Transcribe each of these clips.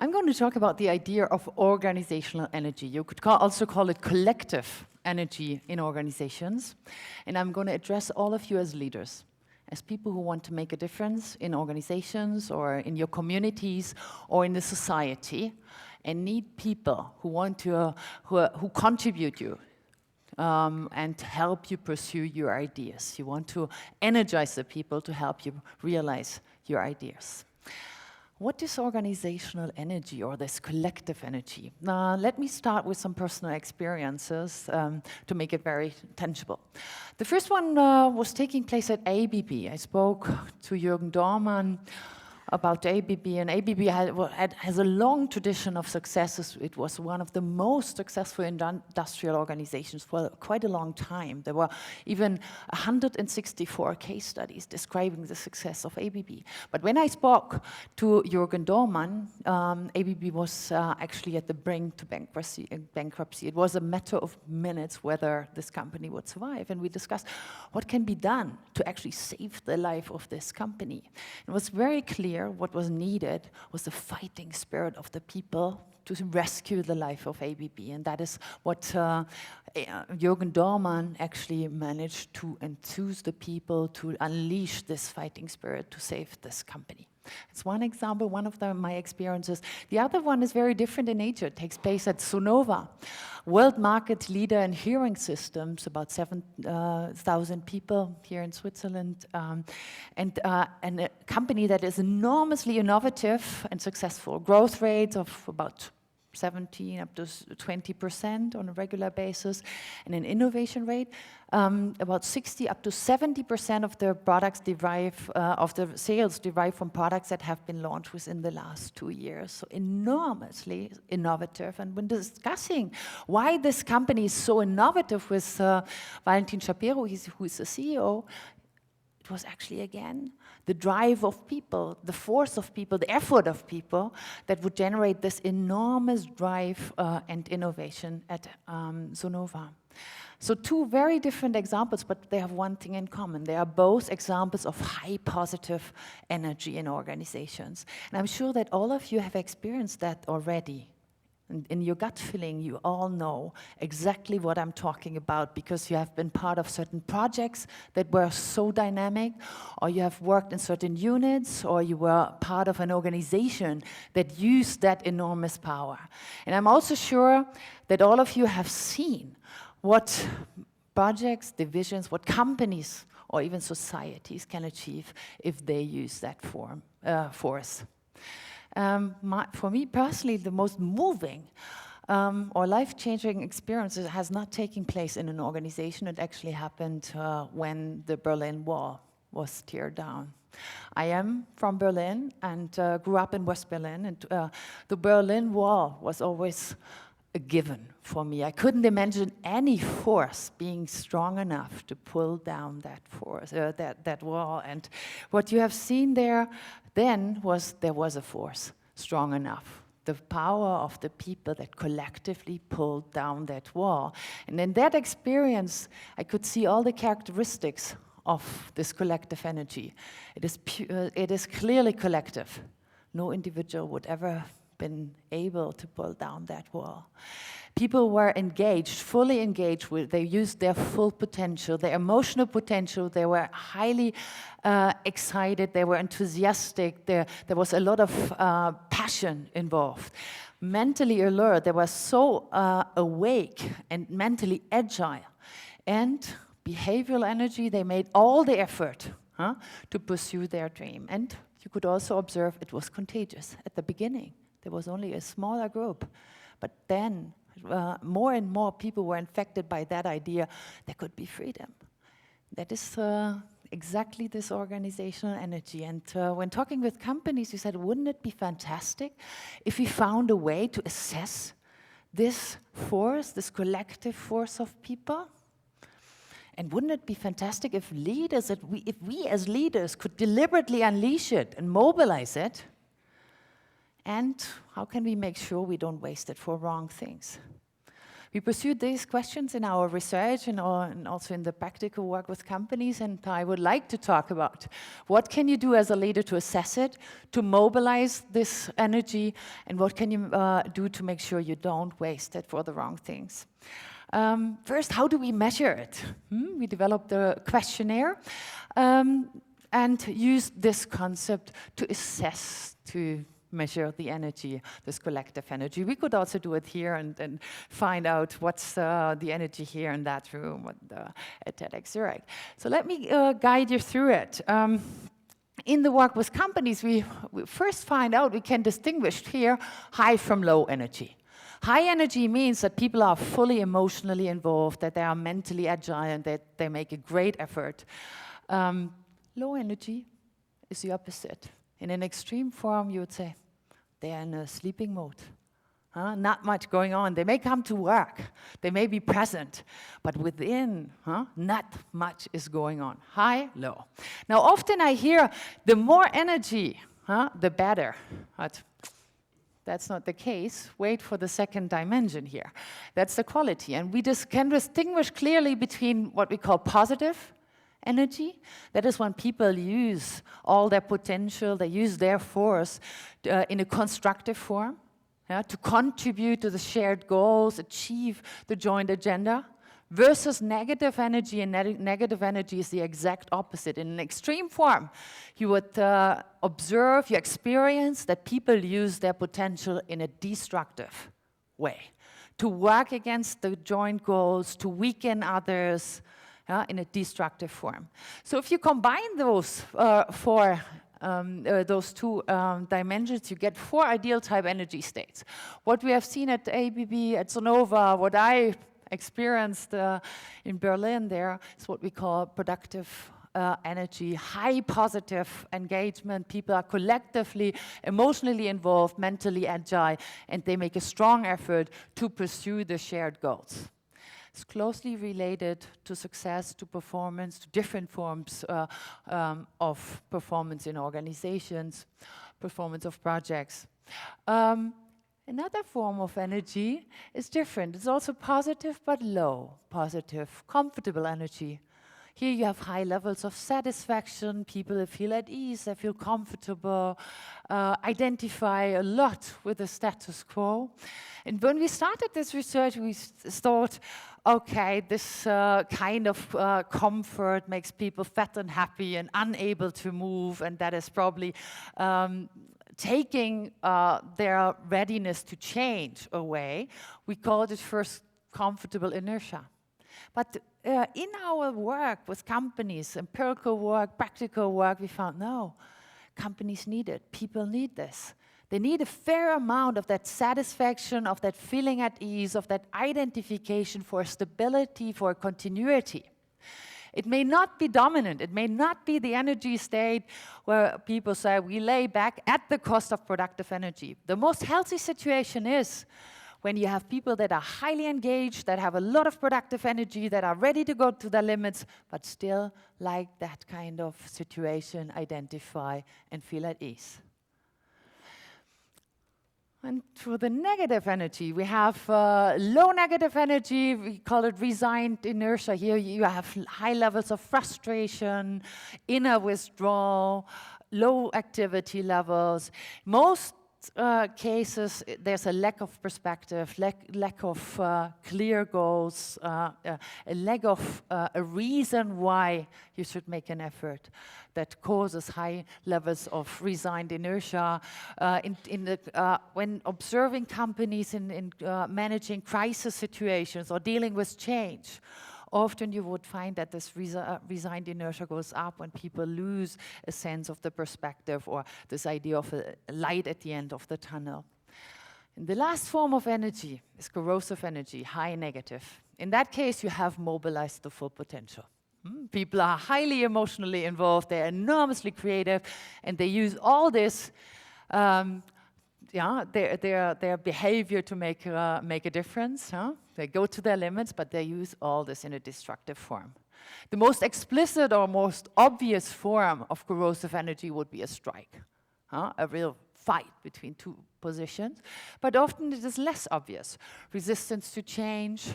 I'm going to talk about the idea of organizational energy. You could also call it collective energy in organizations. And I'm going to address all of you as leaders, as people who want to make a difference in organizations or in your communities or in the society, and need people who want to, who contribute you and help you pursue your ideas. You want to energize the people to help you realize your ideas. What is organizational energy, or this collective energy? Let me start with some personal experiences to make it very tangible. The first one was taking place at ABB. I spoke to Jürgen Dormann about ABB, and ABB has a long tradition of successes. It was one of the most successful industrial organizations for quite a long time. There were even 164 case studies describing the success of ABB. But when I spoke to Jürgen Dormann, ABB was actually at the brink to bankruptcy. It was a matter of minutes whether this company would survive, and we discussed what can be done to actually save the life of this company. It was very clear what was needed was the fighting spirit of the people to rescue the life of ABB, and that is what Jürgen Dormann actually managed to enthuse the people to unleash this fighting spirit to save this company. It's one example, one of my experiences. The other one is very different in nature. It takes place at Sonova, world market leader in hearing systems, about 7,000 people here in Switzerland, and a company that is enormously innovative and successful. Growth rates of about 17 up to 20% on a regular basis, and an innovation rate about 60 up to 70% of the products of the sales derive from products that have been launched within the last 2 years. So enormously innovative. And when discussing why this company is so innovative with Valentin Shapiro, who is the CEO, it was actually, again, the drive of people, the force of people, the effort of people that would generate this enormous drive and innovation at Sonova. So two very different examples, but they have one thing in common. They are both examples of high positive energy in organizations. And I'm sure that all of you have experienced that already. In your gut feeling, you all know exactly what I'm talking about because you have been part of certain projects that were so dynamic, or you have worked in certain units, or you were part of an organization that used that enormous power. And I'm also sure that all of you have seen what projects, divisions, what companies, or even societies can achieve if they use that force. For me personally, the most moving or life-changing experience has not taken place in an organization. It actually happened when the Berlin Wall was torn down. I am from Berlin and grew up in West Berlin, and the Berlin Wall was always a given for me. I couldn't imagine any force being strong enough to pull down that force, that wall. And what you have seen there then was there was a force strong enough. The power of the people that collectively pulled down that wall. And in that experience, I could see all the characteristics of this collective energy. It is clearly collective. No individual would ever been able to pull down that wall. People were engaged, fully engaged they used their full potential, their emotional potential. They were highly excited, they were enthusiastic, there was a lot of passion involved. Mentally alert, they were so awake and mentally agile. And behavioral energy, they made all the effort to pursue their dream. And you could also observe it was contagious at the beginning. There was only a smaller group, but then more and more people were infected by that idea there could be freedom. That is exactly this organizational energy. And when talking with companies, you said, wouldn't it be fantastic if we found a way to assess this force, this collective force of people? And wouldn't it be fantastic if leaders, if we as leaders could deliberately unleash it and mobilize it? And how can we make sure we don't waste it for wrong things? We pursued these questions in our research and also in the practical work with companies, and I would like to talk about what can you do as a leader to assess it, to mobilize this energy, and what can you do to make sure you don't waste it for the wrong things. First, how do we measure it? We developed a questionnaire and used this concept to assess, to measure the energy, this collective energy. We could also do it here and find out what's the energy here in that room at TEDx Zurich. So let me guide you through it. In the work with companies, we first find out we can distinguish here high from low energy. High energy means that people are fully emotionally involved, that they are mentally agile, and that they make a great effort. Low energy is the opposite. In an extreme form, you would say, they are in a sleeping mode. Not much going on. They may come to work. They may be present. But within, not much is going on. High, low. Now, often I hear, the more energy, the better. But that's not the case. Wait for the second dimension here. That's the quality. And we just can distinguish clearly between what we call positive energy. That is when people use all their potential, they use their force in a constructive form, to contribute to the shared goals, achieve the joint agenda, versus negative energy. And negative energy is the exact opposite. In an extreme form, you would observe, you experience that people use their potential in a destructive way, to work against the joint goals, to weaken others, in a destructive form. So if you combine those those two dimensions, you get 4 ideal type energy states. What we have seen at ABB, at Sonova, what I experienced in Berlin there is what we call productive energy, high positive engagement. People are collectively, emotionally involved, mentally agile, and they make a strong effort to pursue the shared goals. It's closely related to success, to performance, to different forms of performance in organizations, performance of projects. Another form of energy is different. It's also positive but low. Positive, comfortable energy. Here you have high levels of satisfaction, people feel at ease, they feel comfortable, identify a lot with the status quo. And when we started this research, we thought, okay, this kind of comfort makes people fat and happy and unable to move, and that is probably taking their readiness to change away. We called it first comfortable inertia. But in our work with companies, empirical work, practical work, we found, no, companies need it, people need this. They need a fair amount of that satisfaction, of that feeling at ease, of that identification for stability, for continuity. It may not be dominant. It may not be the energy state where people say, we lay back at the cost of productive energy. The most healthy situation is when you have people that are highly engaged, that have a lot of productive energy, that are ready to go to their limits, but still like that kind of situation, identify and feel at ease. And for the negative energy, we have low negative energy, we call it resigned inertia. Here you have high levels of frustration, inner withdrawal, low activity levels. Most cases, there's a lack of perspective, lack of clear goals, a lack of a reason why you should make an effort that causes high levels of resigned inertia. When observing companies in managing crisis situations or dealing with change, often you would find that this resigned inertia goes up when people lose a sense of the perspective or this idea of a light at the end of the tunnel. And the last form of energy is corrosive energy, high negative. In that case, you have mobilized the full potential. People are highly emotionally involved, they're enormously creative, and they use all this their behavior to make a difference. They go to their limits, but they use all this in a destructive form. The most explicit or most obvious form of corrosive energy would be a strike, a real fight between two positions, but often it is less obvious. Resistance to change,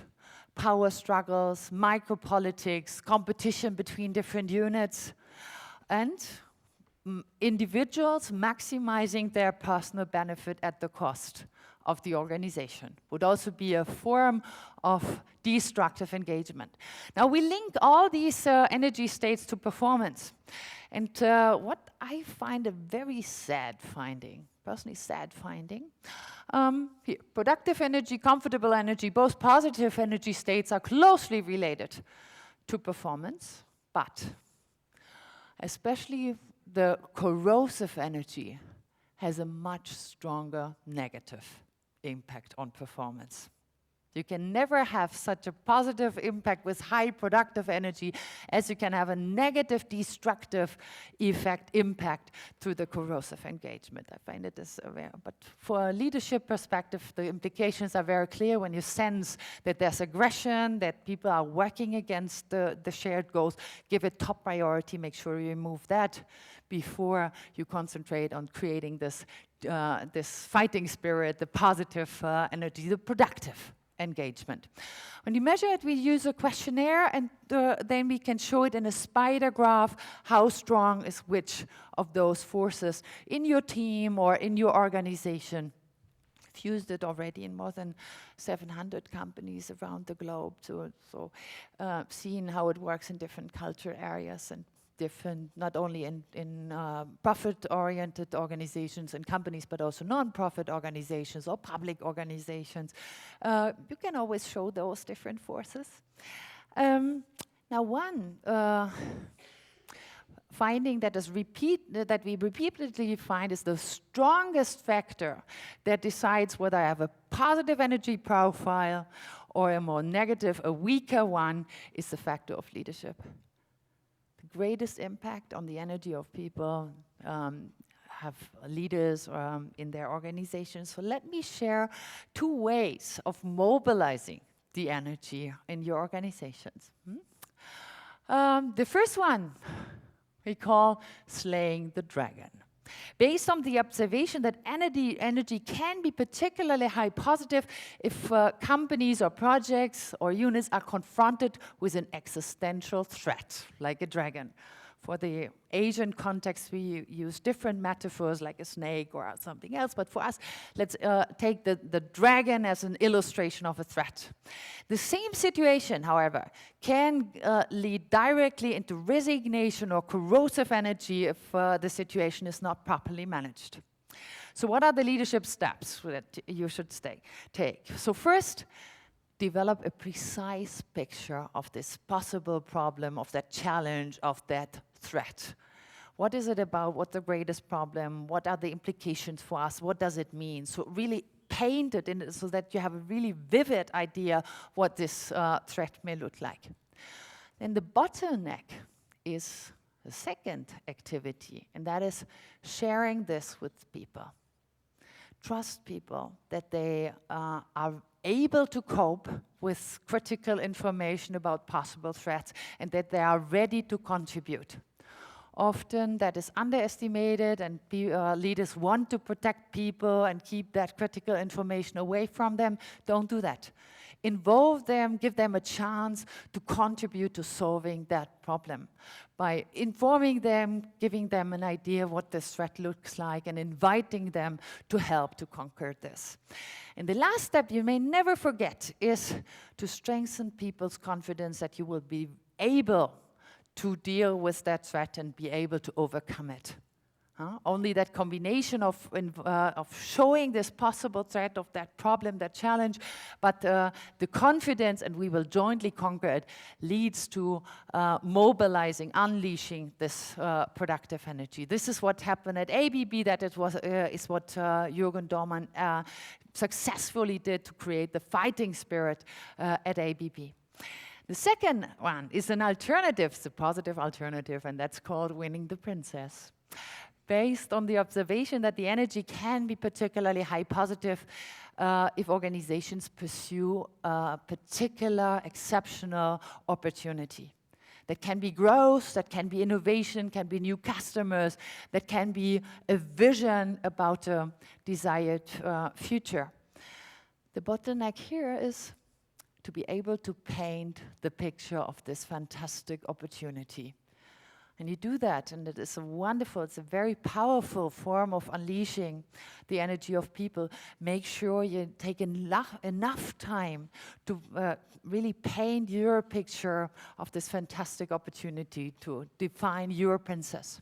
power struggles, micropolitics, competition between different units, and individuals maximizing their personal benefit at the cost of the organization would also be a form of destructive engagement. Now, we link all these energy states to performance. And what I find a very sad finding, personally sad finding, here, productive energy, comfortable energy, both positive energy states are closely related to performance, but especially the corrosive energy has a much stronger negative impact on performance. You can never have such a positive impact with high productive energy as you can have a negative destructive impact through the corrosive engagement. I find it is rare, but for a leadership perspective, the implications are very clear when you sense that there's aggression, that people are working against the shared goals. Give it top priority, make sure you remove that before you concentrate on creating this fighting spirit, the positive energy, the productive engagement. When you measure it, we use a questionnaire, and then we can show it in a spider graph how strong is which of those forces in your team or in your organization. I've used it already in more than 700 companies around the globe, so seeing how it works in different culture areas and different, not only in profit-oriented organizations and companies, but also non-profit organizations or public organizations. You can always show those different forces. Now, one finding that we repeatedly find is the strongest factor that decides whether I have a positive energy profile or a more negative, a weaker one, is the factor of leadership. Greatest impact on the energy of people have leaders in their organizations. So let me share 2 ways of mobilizing the energy in your organizations. The first one we call slaying the dragon. Based on the observation that energy can be particularly high positive if companies or projects or units are confronted with an existential threat, like a dragon. For the Asian context, we use different metaphors like a snake or something else, but for us, let's take the dragon as an illustration of a threat. The same situation, however, can lead directly into resignation or corrosive energy if the situation is not properly managed. So what are the leadership steps that you should take? So first, develop a precise picture of this possible problem, of that challenge, of that threat. What is it about? What's the greatest problem? What are the implications for us? What does it mean? So really paint it in so that you have a really vivid idea what this threat may look like. Then the bottleneck is the second activity, and that is sharing this with people. Trust people that they are able to cope with critical information about possible threats and that they are ready to contribute. Often that is underestimated, and leaders want to protect people and keep that critical information away from them. Don't do that. Involve them, give them a chance to contribute to solving that problem by informing them, giving them an idea of what this threat looks like, and inviting them to help to conquer this. And the last step you may never forget is to strengthen people's confidence that you will be able to deal with that threat and be able to overcome it. Only that combination of showing this possible threat, of that problem, that challenge, but the confidence, and we will jointly conquer it, leads to mobilizing, unleashing this productive energy. This is what happened at ABB, is what Jürgen Dohrmann successfully did to create the fighting spirit at ABB. The second one is an alternative, it's a positive alternative, and that's called winning the princess. Based on the observation that the energy can be particularly high positive if organizations pursue a particular exceptional opportunity. That can be growth, that can be innovation, can be new customers, that can be a vision about a desired future. The bottleneck here is to be able to paint the picture of this fantastic opportunity. And you do that, and it is it's a very powerful form of unleashing the energy of people. Make sure you take enough time to really paint your picture of this fantastic opportunity to define your princess.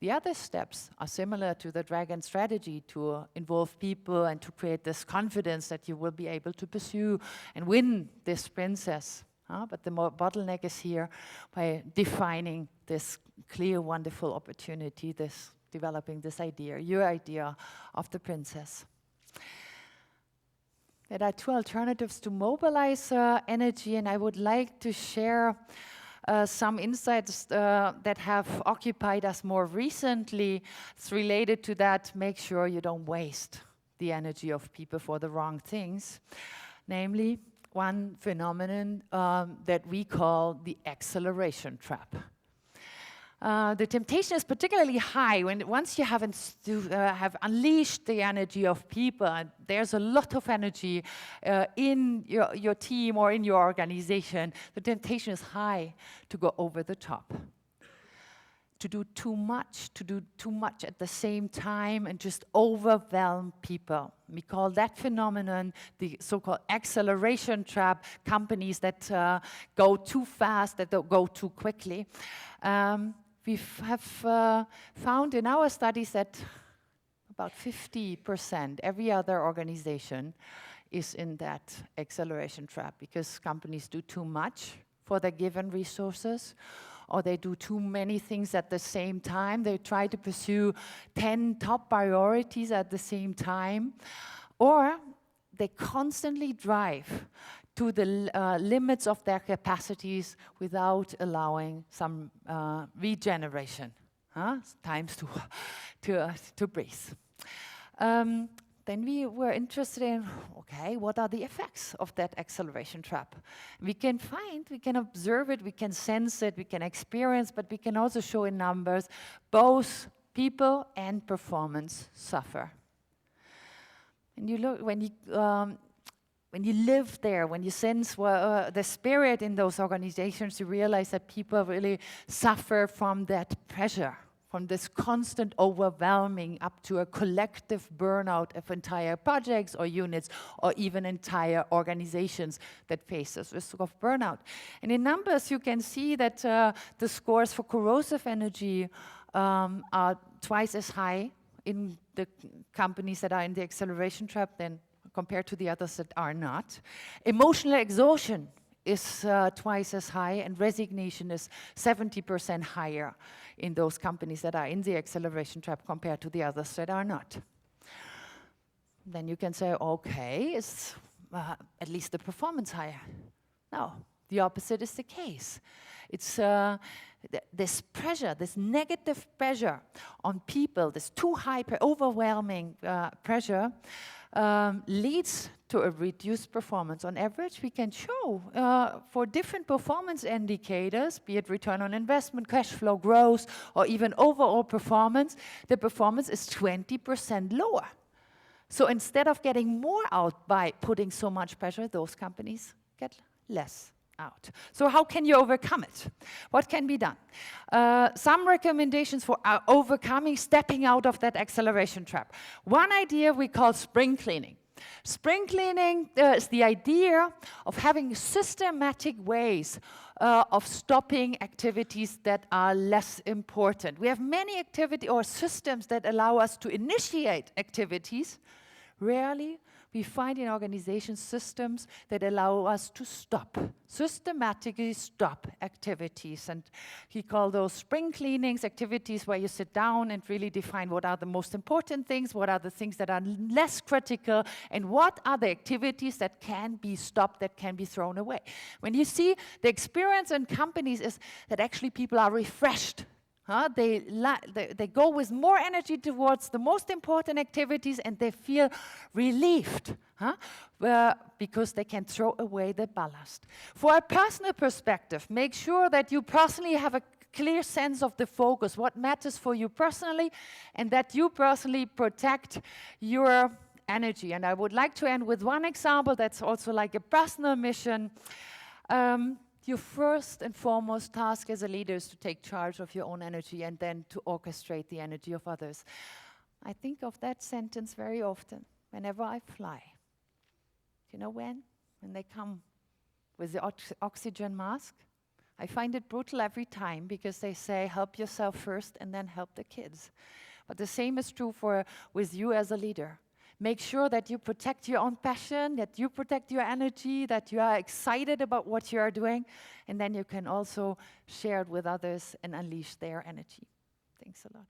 The other steps are similar to the Dragon strategy, to involve people and to create this confidence that you will be able to pursue and win this princess. But the bottleneck is here by defining this clear, wonderful opportunity, developing this idea, your idea of the princess. There are two alternatives to mobilize energy, and I would like to share some insights that have occupied us more recently. It's related to that. Make sure you don't waste the energy of people for the wrong things. Namely, one phenomenon that we call the acceleration trap. The temptation is particularly high once you have unleashed the energy of people, and there's a lot of energy in your team or in your organization. The temptation is high to go over the top, to do too much at the same time and just overwhelm people. We call that phenomenon the so-called acceleration trap, companies that go too fast, that don't go too quickly. We have found in our studies that about 50%, every other organization is in that acceleration trap because companies do too much for their given resources, or they do too many things at the same time. They try to pursue 10 top priorities at the same time, or they constantly drive to the limits of their capacities without allowing some regeneration. Times to breathe. Then we were interested in, okay, what are the effects of that acceleration trap? We can observe it, we can sense it, we can experience, but we can also show in numbers both people and performance suffer. And you look, when you live there, when you sense the spirit in those organizations, you realize that people really suffer from that pressure, from this constant overwhelming up to a collective burnout of entire projects or units or even entire organizations that face this risk of burnout. And in numbers, you can see that the scores for corrosive energy are twice as high in the companies that are in the acceleration trap than compared to the others that are not. Emotional exhaustion is twice as high, and resignation is 70% higher in those companies that are in the acceleration trap compared to the others that are not. Then you can say, okay, is at least the performance higher? No, the opposite is the case. It's this pressure, this negative pressure on people, this too high, overwhelming pressure leads to a reduced performance. On average, we can show for different performance indicators, be it return on investment, cash flow growth, or even overall performance, the performance is 20% lower. So instead of getting more out by putting so much pressure, those companies get less out. So how can you overcome it? What can be done? Some recommendations for overcoming, stepping out of that acceleration trap. One idea we call spring cleaning. Spring cleaning is the idea of having systematic ways of stopping activities that are less important. We have many activity or systems that allow us to initiate activities. Rarely we find in organizations systems that allow us to systematically stop activities. And he called those spring cleanings, activities where you sit down and really define what are the most important things, what are the things that are less critical, and what are the activities that can be stopped, that can be thrown away. When you see the experience in companies is that actually people are refreshed They go with more energy towards the most important activities, and they feel relieved, because they can throw away the ballast. For a personal perspective, make sure that you personally have a clear sense of the focus, what matters for you personally, and that you personally protect your energy. And I would like to end with one example that's also like a personal mission. Your first and foremost task as a leader is to take charge of your own energy and then to orchestrate the energy of others. I think of that sentence very often whenever I fly. You know when? When they come with the oxygen mask. I find it brutal every time because they say, help yourself first and then help the kids. But the same is true with you as a leader. Make sure that you protect your own passion, that you protect your energy, that you are excited about what you are doing, and then you can also share it with others and unleash their energy. Thanks a lot.